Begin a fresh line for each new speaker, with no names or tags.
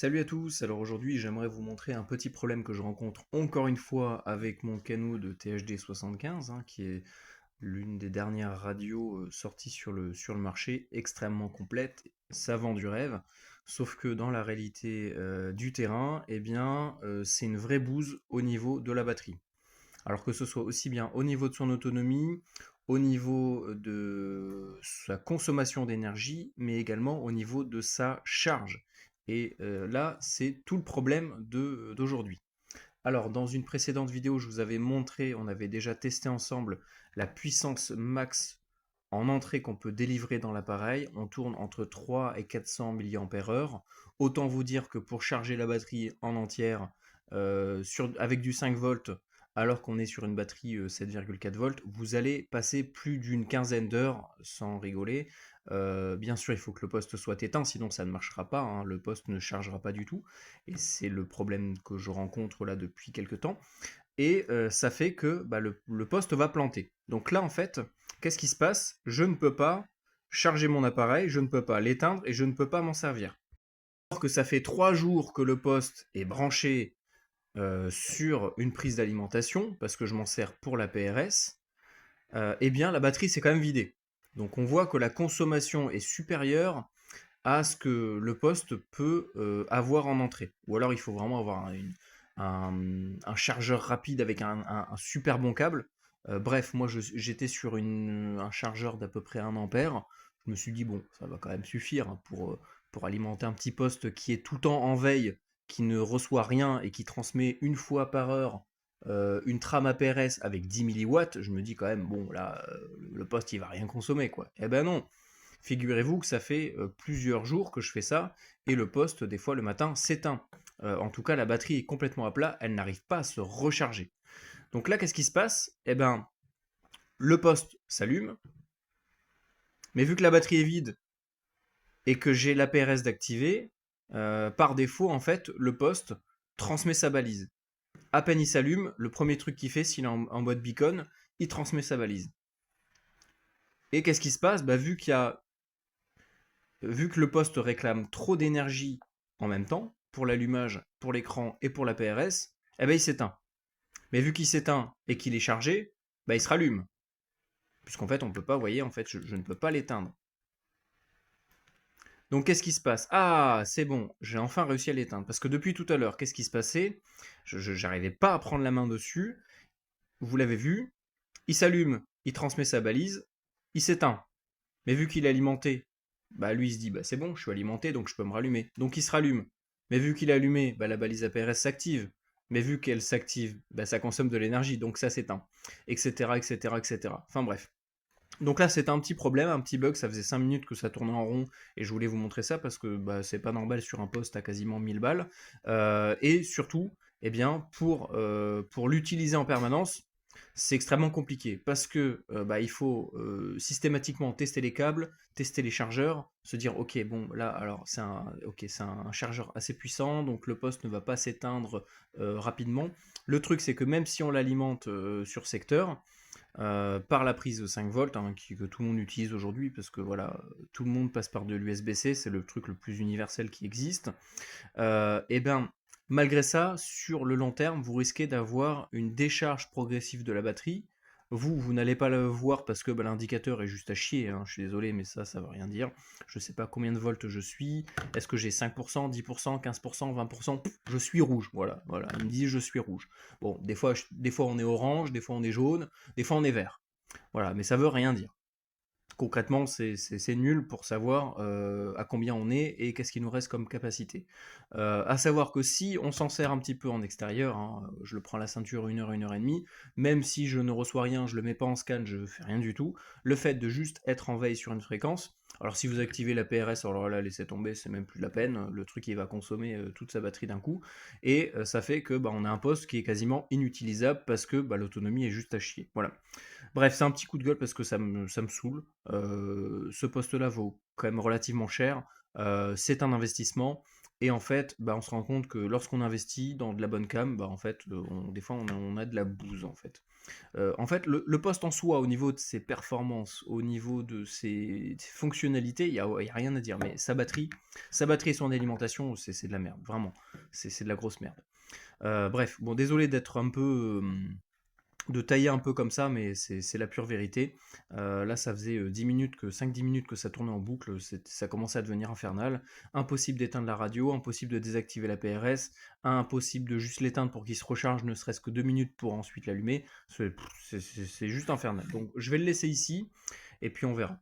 Salut à tous, alors aujourd'hui j'aimerais vous montrer un petit problème que je rencontre encore une fois avec mon Kano de THD 75, qui est l'une des dernières radios sorties sur le marché, extrêmement complète, ça vend du rêve, sauf que dans la réalité du terrain, c'est une vraie bouse au niveau de la batterie. Alors que ce soit aussi bien au niveau de son autonomie, au niveau de sa consommation d'énergie, mais également au niveau de sa charge. Et là, c'est tout le problème d'aujourd'hui. Alors, dans une précédente vidéo, je vous avais montré, on avait déjà testé ensemble la puissance max en entrée qu'on peut délivrer dans l'appareil. On tourne entre 3 et 400 mAh. Autant vous dire que pour charger la batterie en entière, avec du 5 volts, alors qu'on est sur une batterie 7,4 volts, vous allez passer plus d'une quinzaine d'heures sans rigoler. Bien sûr, il faut que le poste soit éteint, sinon ça ne marchera pas, le poste ne chargera pas du tout. Et c'est le problème que je rencontre là depuis quelques temps. Et ça fait que le poste va planter. Donc là, en fait, qu'est-ce qui se passe? Je ne peux pas charger mon appareil, je ne peux pas l'éteindre et je ne peux pas m'en servir. Alors que ça fait 3 jours que le poste est branché sur une prise d'alimentation, parce que je m'en sers pour la PRS, eh bien la batterie s'est quand même vidée. Donc on voit que la consommation est supérieure à ce que le poste peut avoir en entrée. Ou alors il faut vraiment avoir un chargeur rapide avec un super bon câble. Bref, moi j'étais sur un chargeur d'à peu près 1 ampère. Je me suis dit, bon, ça va quand même suffire pour alimenter un petit poste qui est tout le temps en veille, qui ne reçoit rien et qui transmet une fois par heure une trame APRS avec 10 milliwatts. Je me dis quand même, bon, là, le poste il va rien consommer, quoi. Eh ben non, figurez-vous que ça fait plusieurs jours que je fais ça et le poste, des fois, le matin, s'éteint. En tout cas, la batterie est complètement à plat, elle n'arrive pas à se recharger. Donc là, qu'est-ce qui se passe? Eh ben, le poste s'allume, mais vu que la batterie est vide et que j'ai l'APRS d'activer, par défaut, en fait, le poste transmet sa balise. À peine il s'allume, le premier truc qu'il fait, s'il est en mode beacon, il transmet sa balise. Et qu'est-ce qui se passe? Vu que le poste réclame trop d'énergie en même temps, pour l'allumage, pour l'écran et pour la PRS, eh ben il s'éteint. Mais vu qu'il s'éteint et qu'il est chargé, il se rallume. Puisqu'en fait, on ne peut pas, vous voyez, en fait, je ne peux pas l'éteindre. Donc qu'est-ce qui se passe? Ah, c'est bon, j'ai enfin réussi à l'éteindre. Parce que depuis tout à l'heure, qu'est-ce qui se passait? Je n'arrivais pas à prendre la main dessus. Vous l'avez vu, il s'allume, il transmet sa balise, il s'éteint. Mais vu qu'il est alimenté, lui il se dit c'est bon, je suis alimenté donc je peux me rallumer. Donc il se rallume. Mais vu qu'il est allumé, la balise APRS s'active. Mais vu qu'elle s'active, ça consomme de l'énergie, donc ça s'éteint. Etc. etc. etc. Enfin bref. Donc là c'était un petit problème, un petit bug, ça faisait 5 minutes que ça tournait en rond et je voulais vous montrer ça parce que c'est pas normal sur un poste à quasiment 1000 balles. Et surtout, pour l'utiliser en permanence, c'est extrêmement compliqué parce que il faut systématiquement tester les câbles, tester les chargeurs, se dire ok bon là alors c'est un chargeur assez puissant donc le poste ne va pas s'éteindre rapidement. Le truc c'est que même si on l'alimente sur secteur par la prise de 5 volts que tout le monde utilise aujourd'hui parce que voilà tout le monde passe par de l'USB-C, c'est le truc le plus universel qui existe. Et bien, malgré ça, sur le long terme, vous risquez d'avoir une décharge progressive de la batterie. Vous n'allez pas le voir parce que l'indicateur est juste à chier, je suis désolé, mais ça veut rien dire. Je sais pas combien de volts je suis. Est-ce que j'ai 5%, 10%, 15%, 20%? Je suis rouge, voilà. Il me dit je suis rouge. Bon, des fois on est orange, des fois on est jaune, des fois on est vert. Voilà, mais ça veut rien dire. Concrètement, c'est nul pour savoir à combien on est et qu'est-ce qu'il nous reste comme capacité. À savoir que si on s'en sert un petit peu en extérieur, je le prends à la ceinture 1 heure et demie, même si je ne reçois rien, je le mets pas en scan, je fais rien du tout, le fait de juste être en veille sur une fréquence, alors si vous activez la PRS, alors là laissez tomber, c'est même plus la peine, le truc il va consommer toute sa batterie d'un coup, et ça fait que on a un poste qui est quasiment inutilisable parce que l'autonomie est juste à chier. Voilà. Bref, c'est un petit coup de gueule parce que ça me saoule. Ce poste-là vaut quand même relativement cher. C'est un investissement. Et en fait, bah, on se rend compte que lorsqu'on investit dans de la bonne cam, bah, en fait, des fois, on a de la bouse, en fait. En fait, le poste en soi, au niveau de ses performances, au niveau de ses fonctionnalités, il y a rien à dire. Mais sa batterie et son alimentation, c'est de la merde, vraiment. C'est de la grosse merde. Bref, bon, désolé d'être un peu, de tailler un peu comme ça, mais c'est la pure vérité. Là, ça faisait 10 minutes 5-10 minutes que ça tournait en boucle, ça commençait à devenir infernal. Impossible d'éteindre la radio, impossible de désactiver la PRS, impossible de juste l'éteindre pour qu'il se recharge, ne serait-ce que 2 minutes pour ensuite l'allumer. C'est juste infernal. Donc je vais le laisser ici, et puis on verra.